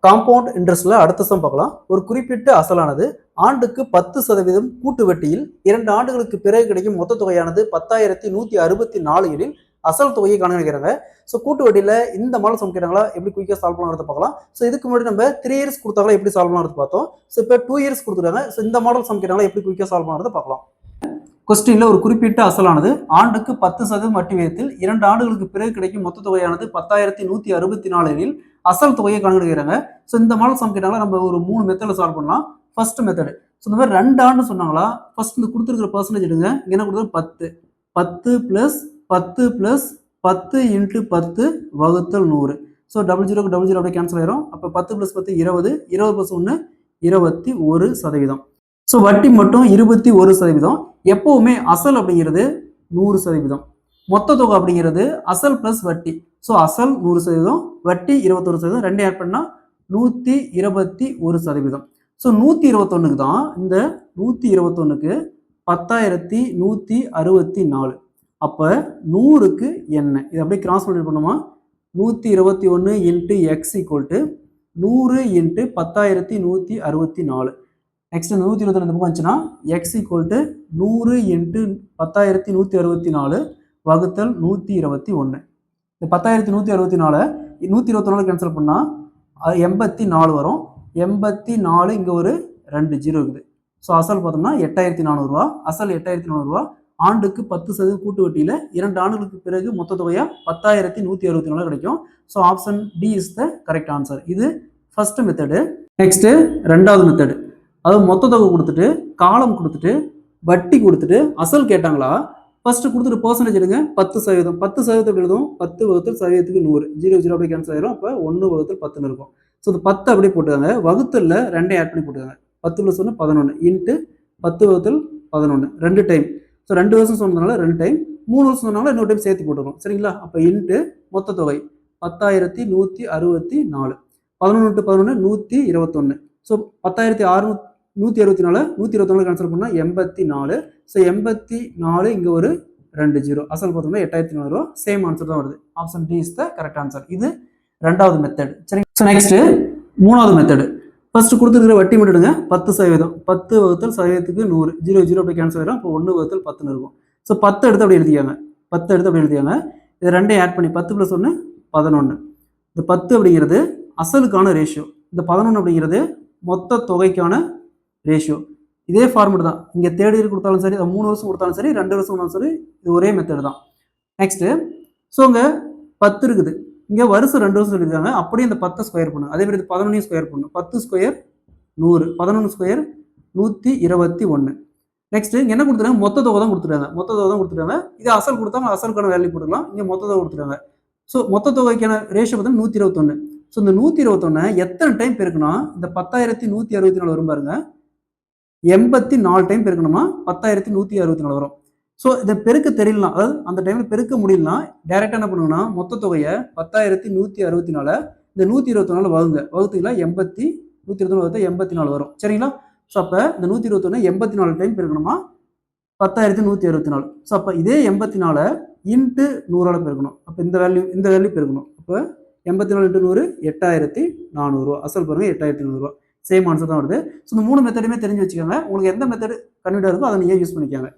Compound இன்ட்ரெஸ்ட்ல அடுத்த some பார்க்கலாம். ஒரு குறிப்பிட்ட அசலானது ஆண்டுக்கு 10% கூட்டு வட்டியில் 2 ஆண்டுகளுக்கு பிறகு கிடைக்கும் மொத்த தொகையானது 10,164 எனில் அசல் தொகையை காண்கிறாங்க. ஸோ கூட்டு வட்டியில இந்த மாடல் சம் கேட்டாங்களா, எப்படி குயிக்கா சால்வ் பண்ணுறத பார்க்கலாம். ஸோ இதுக்கு முன்னாடி நம்ம 3 இயர்ஸ் கொடுத்தாங்களா எப்படி சால்வ் பண்ணுறது பார்த்தோம். ஸோ இப்போ 2 இயர்ஸ் கொடுத்துருக்காங்க. ஸோ இந்த மாடல் சம் கேட்டாங்களா எப்படி குயிக்கா சால்வ் பண்ணுறத பார்க்கலாம். கொஸ்டின்ல ஒரு குறிப்பிட்ட அசலானது ஆண்டுக்கு 10% வட்டி விகிதத்தில் 2 ஆண்டுகளுக்கு பிறகு கிடைக்கும் மொத்த தொகையானது 10,164 எனில் அசல் தொகையை கணக்கிடுகிறாங்க. ஸோ இந்த மாடல் சம் கேட்டாங்களா நம்ம ஒரு 3 மெத்தட்ல சால்வ் பண்ணலாம். ஃபர்ஸ்ட் மெத்தட், ஸோ இந்த மாதிரி 2 ஆண்டு சொன்னாங்களா, ஃபர்ஸ்ட் இந்த கொடுத்துருக்கிற பர்சன்டேஜ் எடுங்க. இங்க என்ன கொடுத்தோம் 10 10 பிளஸ் 10 பிளஸ் 10 இன்ட்டு 10 வகுத்தல் 100. ஸோ 00 அப்படியே கேன்சல் ஆயிரும். அப்போ 10 பிளஸ் 10 20, 20 பிளஸ் 1 21%. ஸோ வட்டி மட்டும் 21%. எப்பவுமே அசல் அப்படிங்கிறது 100%. மொத்த தொகை அப்படிங்கிறது அசல் பிளஸ் வட்டி. ஸோ அசல் 100%, வட்டி 21%, ரெண்டு ஆட் பண்ணா 121%. ஸோ 121க்கு தான் இந்த 121க்கு 10,164. அப்போ 100க்கு என்ன, இது அப்படியே கிராஸ் மல்டிப்ளை பண்ணுமா, 121 into X equal to 100 into 10,164. Next 122 இந்த பக்கம் வந்துச்சுன்னா எக்ஸ் ஈக்குவல் டு 100 இன்ட்டு 10,164 வகுத்தல் 121. இந்த 10,164 124 கேன்சல் பண்ணால் 84 வரும். 84 இங்கே ஒரு 2 0 இருக்குது. ஸோ அசல் பார்த்தோம்னா 8,400 ரூபா. அசல் 8,400 ரூபா. ஆண்டுக்கு 10% கூட்டு வட்டியில் 2 ஆண்டுகளுக்கு பிறகு மொத்த தொகையா 10,164 கிடைக்கும். So option D is the correct answer. இது ஃபர்ஸ்ட் மெத்தடு. நெக்ஸ்ட் ரெண்டாவது மெத்தடு, அதாவது மொத்த தொகை கொடுத்துட்டு காலம் கொடுத்துட்டு வட்டி கொடுத்துட்டு அசல் கேட்டாங்களா, ஃபர்ஸ்ட் கொடுத்துட்டு பர்சன்டேஜ் எடுங்க. 10%. 10% எழுதும். 10 வகுத்தல் சதவீதத்துக்கு 100, 0 அப்படியே கேன்சல் ஆயிரும். அப்போ 1 வகுத்தல் 10 இருக்கும். ஸோ இந்த 10 அப்படியே போட்டுக்காங்க. வகுத்தல்ல 2 ஆட் பண்ணி போட்டுக்காங்க. 10 பிளஸ் 1 11 இன்ட்டு 10 வகுத்தல் 11 2 டைம். ஸோ 2 வருஷம் சொன்னதுனால 2 டைம், 3 வருஷம் சொன்னால இன்னொரு டைம் சேர்த்து போட்டுருக்கோம். சரிங்களா? அப்போ இன்ட்டு மொத்த தொகை 10,164. 11 × 11 121. ஸோ 10,164 124 கேன்சல் பண்ணால் 84. ஸோ 84 இங்கே ஒரு 2 0. அசல் பார்த்தோம்னா 8,400 ரூபா. சேம் ஆன்சர் தான் வருது. Option D is the correct answer. இது ரெண்டாவது மெத்தட். சரி, ஸோ நெக்ஸ்ட் மூணாவது மெத்தடு. ஃபர்ஸ்ட் கொடுத்துருக்கிற வட்டி மட்டும் எடுங்க. 10%. 10 வகுத்தல் சதவீதத்துக்கு 100, 0 அப்படி கேன்சல் ஆயிரும். அப்போ 1 வகுத்தல் 10 இருக்கும். ஸோ 10 எடுத்து அப்படி எழுதிக்காங்க. 10 எடுத்து அப்படி எழுதிக்காங்க. இது ரெண்டையும் ஆட் பண்ணி 10 பிளஸ் 1 11. இந்த 10 அப்படிங்கிறது அசலுக்கான ரேஷியோ. இந்த 11 அப்படிங்கிறது மொத்த தொகைக்கான ரேஷியோ. இதே ஃபார்மெட் தான். இங்கே தேர்ட் இயர் கொடுத்தாலும் சரி, 3 வருஷம் கொடுத்தாலும் சரி, 2 வருஷம் கொடுத்தாலும் சரி, இது ஒரே மெத்தட் தான். நெக்ஸ்ட்டு, ஸோ இங்கே 10 இருக்குது. இங்கே வருஷம் 2 வருஷம் சொல்லியிருக்காங்க. அப்படியே இந்த 10 ஸ்கொயர் பண்ணும். அதே மாதிரி 11 ஸ்கொயர் பண்ணும். 10 ஸ்கொயர் 100, 11 ஸ்கொயர் 121. நெக்ஸ்ட் என்ன கொடுத்துருக்காங்க, மொத்த தொகை தான் கொடுத்துருக்காங்க. மொத்த தொகை தான் கொடுத்துருக்காங்க. இது அசல் கொடுத்தாங்க, அசலுக்கான வேல்யூ போட்டுக்கலாம். இங்கே மொத்த தொகை கொடுத்துருக்காங்க. ஸோ மொத்த தொகைக்கான ரேஷியோ பார்த்தா 121. ஸோ இந்த 121 எத்தனை டைம் பெருக்குனா இந்த 10,164 வரும் பாருங்க. 84 டைம் பெருக்கணுமா 10,164 வரும். ஸோ இதை பெருக்க தெரியலாம், அதாவது அந்த டைம்ல பெருக்க முடியலனா டைரக்டா என்ன பண்ணுங்கன்னா மொத்த தொகையை 10,164 இந்த 124 வகுத்தீங்களா 124 வரும். சரிங்களா? ஸோ அப்போ இந்த 121 84 டைம் பெருக்கணுமா 10,164. ஸோ அப்போ இதே 84 இன்ட்டு 100 பெருக்கணும். அப்போ இந்த வேல்யூ பெருக்கணும். அப்போ 84 இன்ட்டு 100 8,400 ரூபா. அசல் பாருங்க 8,400 ரூபா. சேம் ஆன்சர் தான் வருது. ஸோ இந்த 3 மெத்தடுமே தெரிஞ்சு வச்சுக்கோங்க. உங்களுக்கு எந்த மெத்தட் கன்வீனியா இருக்கோ அதை நீங்க யூஸ் பண்ணிக்கோங்க.